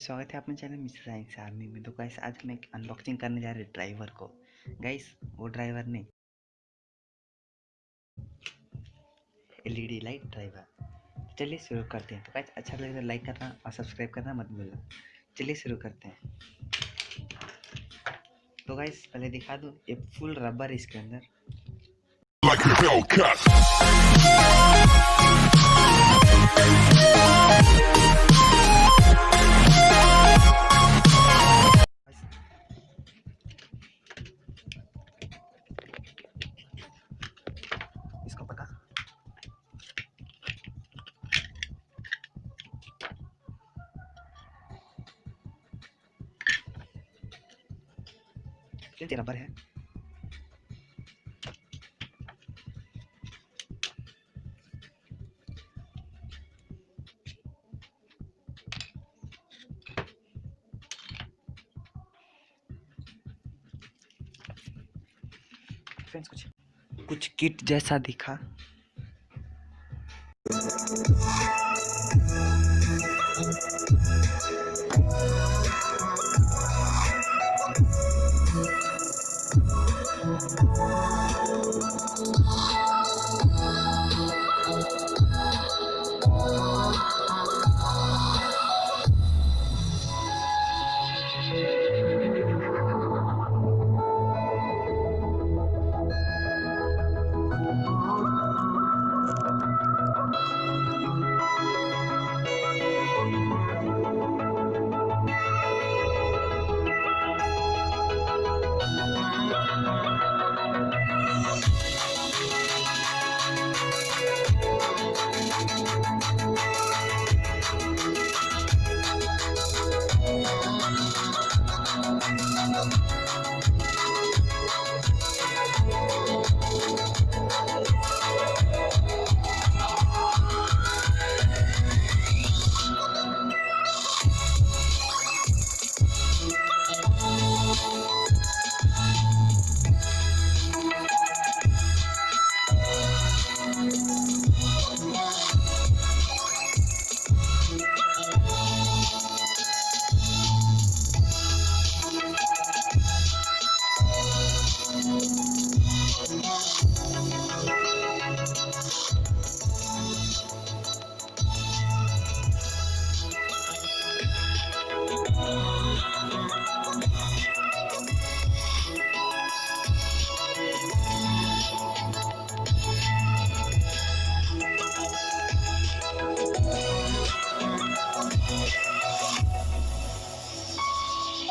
स्वागत है अपने चैनल मिस्टर साइंस आर्मी में। तो गाइस आज हम एक अनबॉक्सिंग करने जा रहे हैं ड्राइवर को। गाइस वो ड्राइवर नहीं, एलईडी लाइट ड्राइवर। चलिए शुरू करते हैं। तो गाइस अच्छा लगे तो लाइक करना और सब्सक्राइब करना मत भूलना। चलिए शुरू करते हैं। तो गाइस पहले दिखा दूँ, ये फुल रबर है इसके अंदर। Like a Hellcat. इसको पका ये रबर है। फ्रेंड्स कुछ किट जैसा दिखा।